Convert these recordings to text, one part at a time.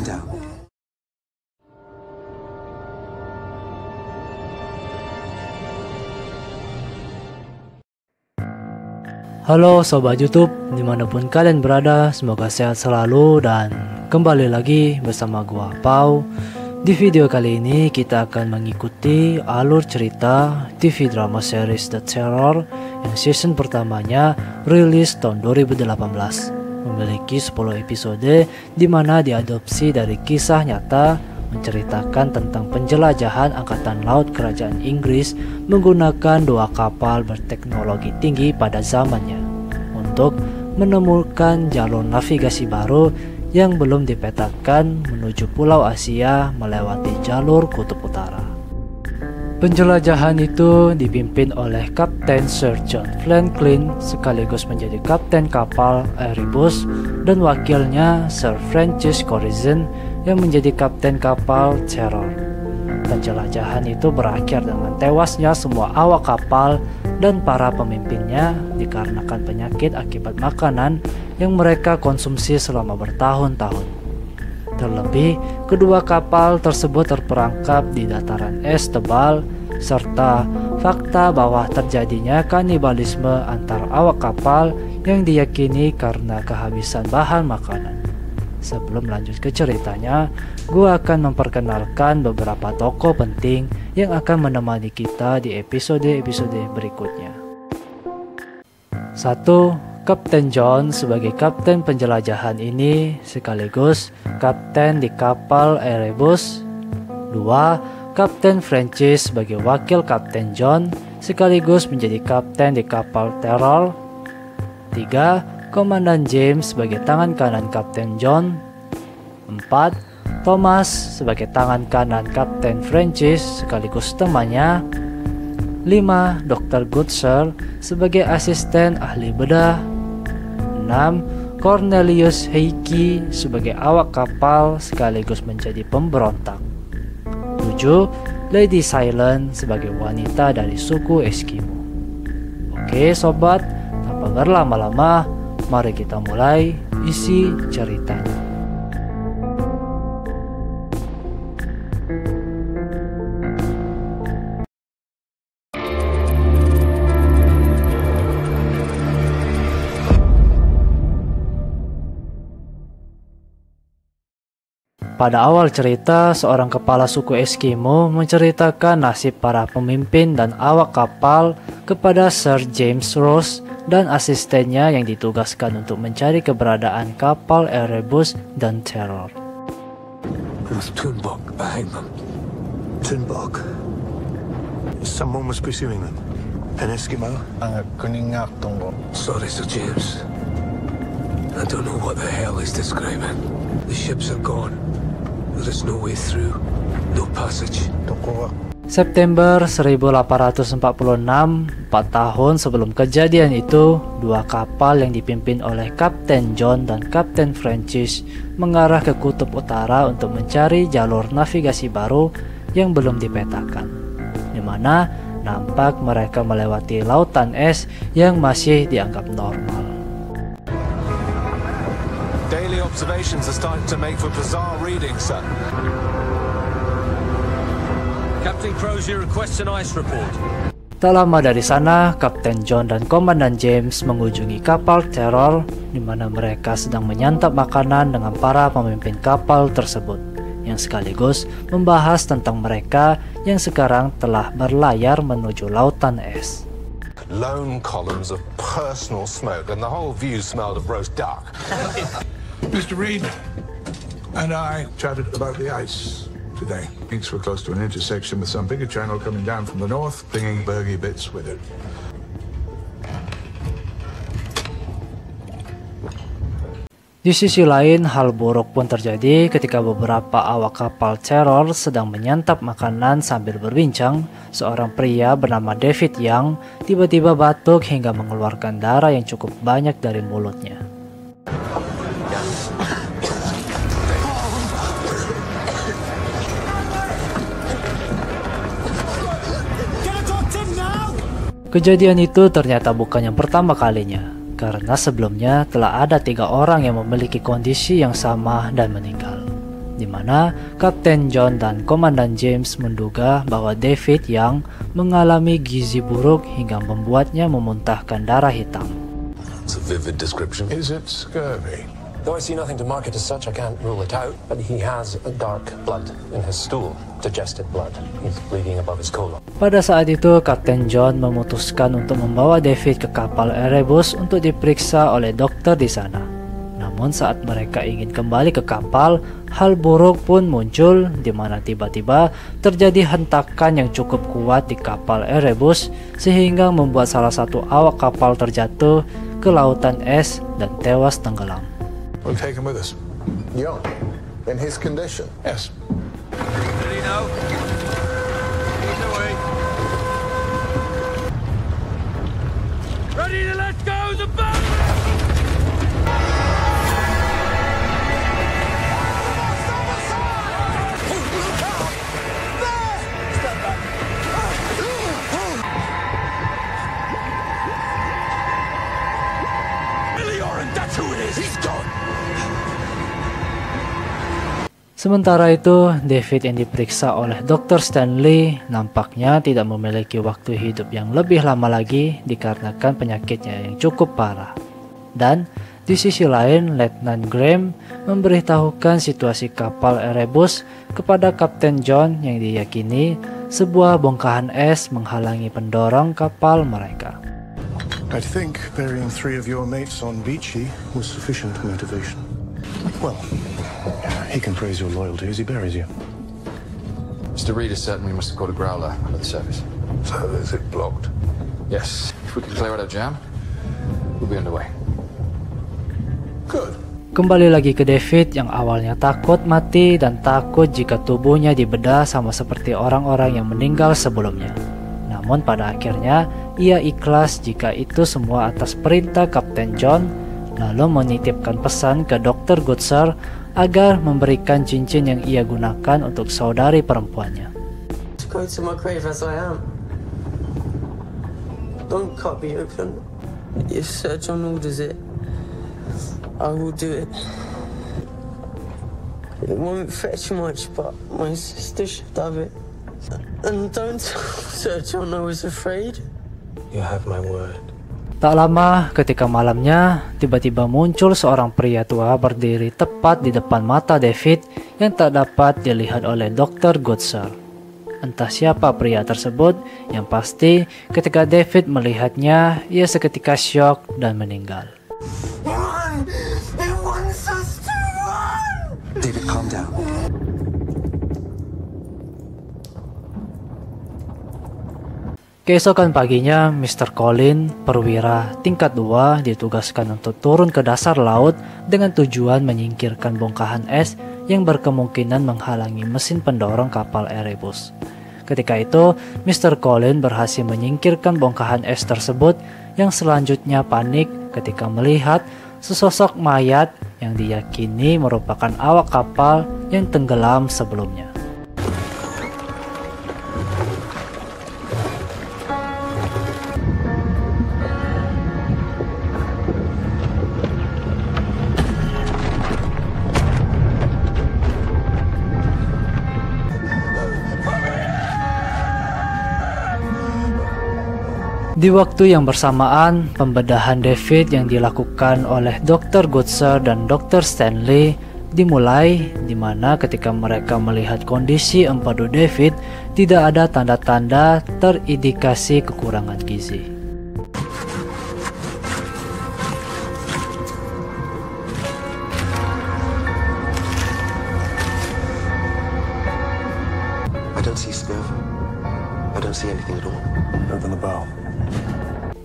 calm down. Halo Sobat YouTube, dimanapun kalian berada, semoga sehat selalu dan kembali lagi bersama gua Pau. Di video kali ini kita akan mengikuti alur cerita TV drama series The Terror yang season pertamanya rilis tahun 2018. Memiliki 10 episode di mana diadopsi dari kisah nyata menceritakan tentang penjelajahan angkatan laut kerajaan Inggris menggunakan 2 kapal berteknologi tinggi pada zamannya untuk menemukan jalur navigasi baru yang belum dipetakan menuju Pulau Asia melewati jalur Kutub Utara. Penjelajahan itu dipimpin oleh Kapten Sir John Franklin sekaligus menjadi kapten kapal Erebus dan wakilnya Sir Francis Corizon yang menjadi kapten kapal Terror. Penjelajahan itu berakhir dengan tewasnya semua awak kapal dan para pemimpinnya dikarenakan penyakit akibat makanan yang mereka konsumsi selama bertahun-tahun. Terlebih, kedua kapal tersebut terperangkap di dataran es tebal serta fakta bahwa terjadinya kanibalisme antar awak kapal yang diyakini karena kehabisan bahan makanan. Sebelum lanjut ke ceritanya, gue akan memperkenalkan beberapa tokoh penting yang akan menemani kita di episode-episode berikutnya. 1. Kapten John sebagai kapten penjelajahan ini sekaligus kapten di kapal Erebus. 2. Kapten Francis sebagai wakil Kapten John sekaligus menjadi kapten di kapal Terror. 3. Komandan James sebagai tangan kanan Kapten John. 4. Thomas sebagai tangan kanan Kapten Francis sekaligus temannya. 5. Dr. Goodsir sebagai asisten ahli bedah. 6. Cornelius Heike sebagai awak kapal sekaligus menjadi pemberontak. 7. Lady Silent sebagai wanita dari suku Eskimo. Oke sobat, tanpa berlama-lama, mari kita mulai isi ceritanya. Pada awal cerita, seorang kepala suku Eskimo menceritakan nasib para pemimpin dan awak kapal kepada Sir James Ross dan asistennya yang ditugaskan untuk mencari keberadaan kapal Erebus dan Terror. There's Toonbok behind them. Toonbok. Someone was pursuing them. An Eskimo? Sorry, Sir James. I don't know what the hell he's describing. The ships are gone. There is no way through. No passage. September 1846, 4 tahun sebelum kejadian itu, 2 kapal yang dipimpin oleh Kapten John dan Kapten Francis mengarah ke Kutub Utara untuk mencari jalur navigasi baru yang belum dipetakan, di mana nampak mereka melewati lautan es yang masih dianggap normal. Daily observations are starting to make for bizarre readings, sir. Captain Crozier requests an ice report. Tak lama dari sana, Kapten John dan Komandan James mengunjungi kapal Terror, di mana mereka sedang menyantap makanan dengan para pemimpin kapal tersebut, yang sekaligus membahas tentang mereka yang sekarang telah berlayar menuju lautan es. Lone columns of personal smoke and the whole view smelled of roast duck. Mr. Reed and I chatted about the ice today. Thinks we're close to an intersection with some bigger channel coming down from the north, bringing bergy bits with it. Di sisi lain, hal buruk pun terjadi ketika beberapa awak kapal Terror sedang menyantap makanan sambil berbincang. Seorang pria bernama David Young tiba-tiba batuk hingga mengeluarkan darah yang cukup banyak dari mulutnya. Kejadian itu ternyata bukan yang pertama kalinya, karena sebelumnya telah ada 3 orang yang memiliki kondisi yang sama dan meninggal. di mana Kapten John dan Komandan James menduga bahwa David yang mengalami gizi buruk hingga membuatnya memuntahkan darah hitam. It's a vivid description. Is it scurvy? Though I see nothing to mark it as such, I can't rule it out. But he has dark blood in his stool, digested blood. He's bleeding above his colon. Pada saat itu, Kapten John memutuskan untuk membawa David ke kapal Erebus untuk diperiksa oleh dokter di sana. Namun saat mereka ingin kembali ke kapal, hal buruk pun muncul di mana tiba-tiba terjadi hentakan yang cukup kuat di kapal Erebus sehingga membuat salah satu awak kapal terjatuh ke lautan es dan tewas tenggelam. We'll take him with us. Young, in his condition. Yes. Ready to let go the boat! That's who it is. He's gone. Sementara itu, David yang diperiksa oleh Dr. Stanley nampaknya tidak memiliki waktu hidup yang lebih lama lagi dikarenakan penyakitnya yang cukup parah. Dan di sisi lain, Letnan Graham memberitahukan situasi kapal Erebus kepada Kapten John yang diyakini sebuah bongkahan es menghalangi pendorong kapal mereka. I think burying 3 of your mates on Beachy was sufficient motivation. Well, he can praise your loyalty as he buries you. Mr. Reed is certain we must have caught a growler under the surface. So is it blocked? Yes, if we can clear out our jam, we'll be underway. Good. Kembali lagi ke David yang awalnya takut mati dan takut jika tubuhnya dibedah sama seperti orang-orang yang meninggal sebelumnya. Namun pada akhirnya ia ikhlas jika itu semua atas perintah Kapten John, lalu menitipkan pesan ke Dr. Goodsir agar memberikan cincin yang ia gunakan untuk saudari perempuannya. Go to my grave as I am. Don't cut me open. If Sir John orders it, I will do it. It won't fetch much, but my sister should have it. And don't Sir John I was afraid. You have my word. Tak lama ketika malamnya, tiba-tiba muncul seorang pria tua berdiri tepat di depan mata David yang tak dapat dilihat oleh Dr. Goodsir. Entah siapa pria tersebut, yang pasti ketika David melihatnya, ia seketika syok dan meninggal. Run! It wants us to run! David, calm down. Keesokan paginya, Mr. Colin, perwira tingkat 2, ditugaskan untuk turun ke dasar laut dengan tujuan menyingkirkan bongkahan es yang berkemungkinan menghalangi mesin pendorong kapal Erebus. Ketika itu, Mr. Colin berhasil menyingkirkan bongkahan es tersebut yang selanjutnya panik ketika melihat sesosok mayat yang diyakini merupakan awak kapal yang tenggelam sebelumnya. Di waktu yang bersamaan, pembedahan David yang dilakukan oleh Dr. Goodsir dan Dr. Stanley dimulai, di mana ketika mereka melihat kondisi empedu David, tidak ada tanda-tanda terindikasi kekurangan gizi. I don't see scurvy. I don't see anything at all. Open the bow.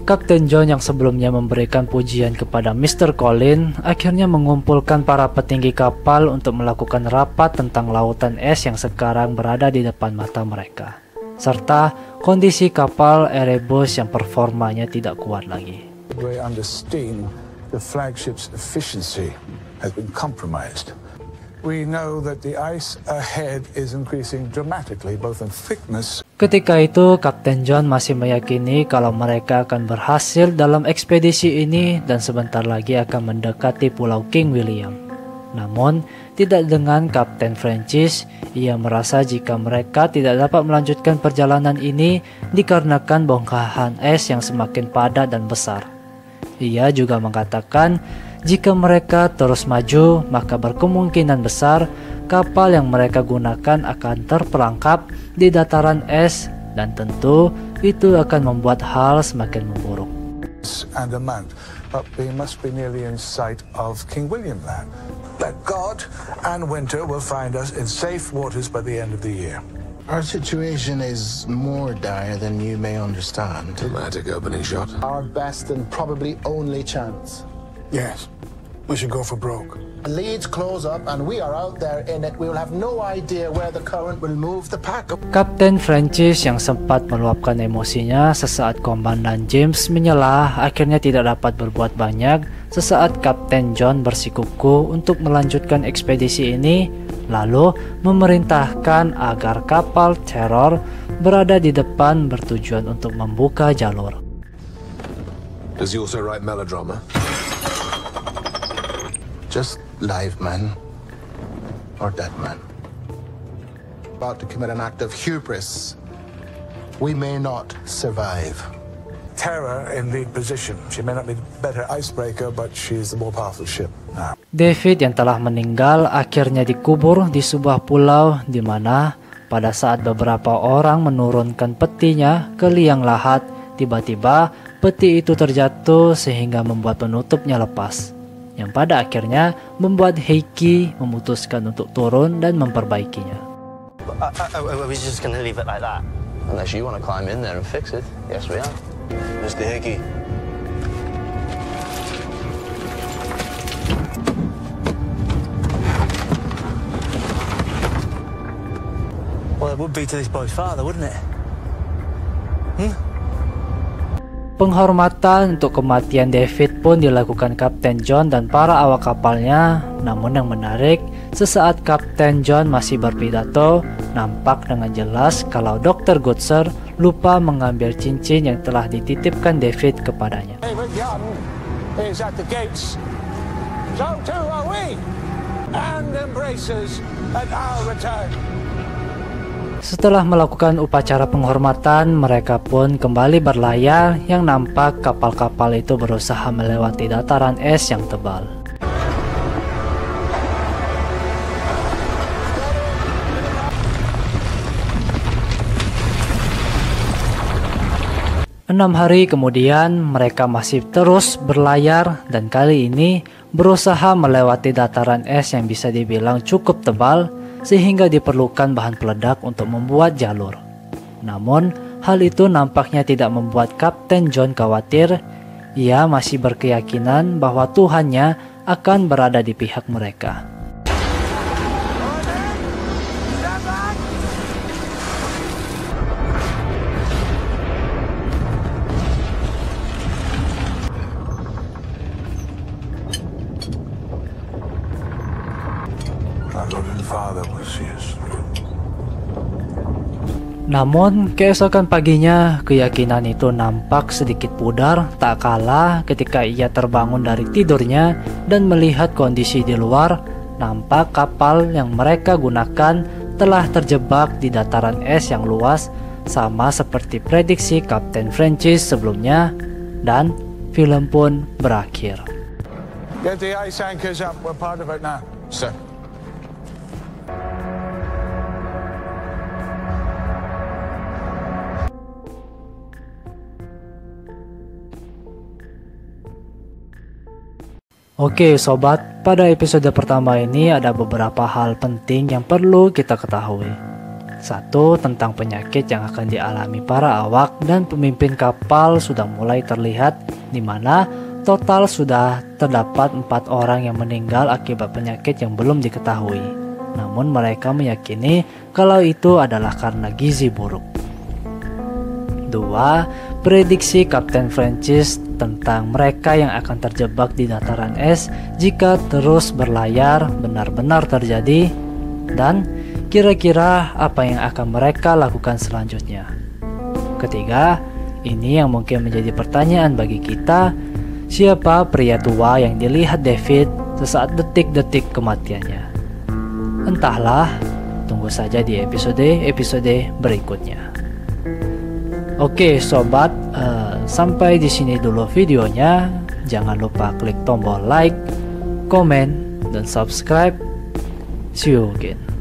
Kapten John yang sebelumnya memberikan pujian kepada Mr. Colin akhirnya mengumpulkan para petinggi kapal untuk melakukan rapat tentang lautan es yang sekarang berada di depan mata mereka, serta kondisi kapal Erebus yang performanya tidak kuat lagi. We're under steam. The flagship's efficiency has been compromised. We know that the ice ahead is increasing dramatically, both in thickness. Ketika itu, Kapten John masih meyakini kalau mereka akan berhasil dalam ekspedisi ini dan sebentar lagi akan mendekati Pulau King William. Namun, tidak dengan Kapten Francis. Ia merasa jika mereka tidak dapat melanjutkan perjalanan ini dikarenakan bongkahan es yang semakin padat dan besar. Ia juga mengatakan jika mereka terus maju, maka berkemungkinan besar kapal yang mereka gunakan akan terperangkap di dataran es dan tentu itu akan membuat hal semakin memburuk. And a mount, but we must be nearly in sight of King William Land. That God and Winter will find us in safe waters by the end of the year. Our situation is more dire than you may understand. Dramatic opening shot. Our best and probably only chance. Yes, we should go for broke. Leads close up and we are out there in it. We will have no idea where the current will move the pack. Kapten Francis yang sempat meluapkan emosinya sesaat Komandan James menyelah akhirnya tidak dapat berbuat banyak sesaat Kapten John bersikukuh untuk melanjutkan ekspedisi ini, lalu memerintahkan agar kapal Terror berada di depan bertujuan untuk membuka jalur. Does he also write melodrama? Just live men or dead men. About to commit an act of hubris. We may not survive. Terror in lead position. She may not be the better icebreaker, but she's the more powerful ship now. David yang telah meninggal akhirnya dikubur di sebuah pulau di mana pada saat beberapa orang menurunkan petinya ke liang lahat, tiba-tiba peti itu terjatuh sehingga membuat penutupnya lepas, yang pada akhirnya membuat Heike memutuskan untuk turun dan memperbaikinya. Are we just gonna leave it like that? Unless you want to climb in there and fix it. Yes, we are. Mr. Hickey. Well, it would be to this boy's father, wouldn't it? Penghormatan untuk kematian David pun dilakukan Kapten John dan para awak kapalnya. Namun yang menarik, sesaat Kapten John masih berpidato, nampak dengan jelas kalau Dr. Goodsir lupa mengambil cincin yang telah dititipkan David kepadanya. David Young is at the gates. So too are we, and embraces at our return. Setelah melakukan upacara penghormatan, mereka pun kembali berlayar yang nampak kapal-kapal itu berusaha melewati dataran es yang tebal. Enam hari kemudian, mereka masih terus berlayar dan kali ini berusaha melewati dataran es yang bisa dibilang cukup tebal, sehingga diperlukan bahan peledak untuk membuat jalur. Namun, hal itu nampaknya tidak membuat Kapten John khawatir. Ia masih berkeyakinan bahwa Tuhannya akan berada di pihak mereka. Namun, keesokan paginya, keyakinan itu nampak sedikit pudar, tak kalah ketika ia terbangun dari tidurnya dan melihat kondisi di luar. Nampak kapal yang mereka gunakan telah terjebak di dataran es yang luas, sama seperti prediksi Kapten Francis sebelumnya, dan film pun berakhir. Get the ice anchors up. We're part of it now. Sir. Oke sobat, pada episode pertama ini ada beberapa hal penting yang perlu kita ketahui. Satu, tentang penyakit yang akan dialami para awak dan pemimpin kapal sudah mulai terlihat, di mana total sudah terdapat 4 orang yang meninggal akibat penyakit yang belum diketahui. Namun mereka meyakini kalau itu adalah karena gizi buruk. 2. Prediksi Kapten Francis tentang mereka yang akan terjebak di dataran es jika terus berlayar benar-benar terjadi, dan kira-kira apa yang akan mereka lakukan selanjutnya. Ketiga, ini yang mungkin menjadi pertanyaan bagi kita, siapa pria tua yang dilihat David sesaat detik-detik kematiannya? Entahlah, tunggu saja di episode berikutnya. Oke sobat, sampai di sini dulu videonya. Jangan lupa klik tombol like, komen, dan subscribe. See you again.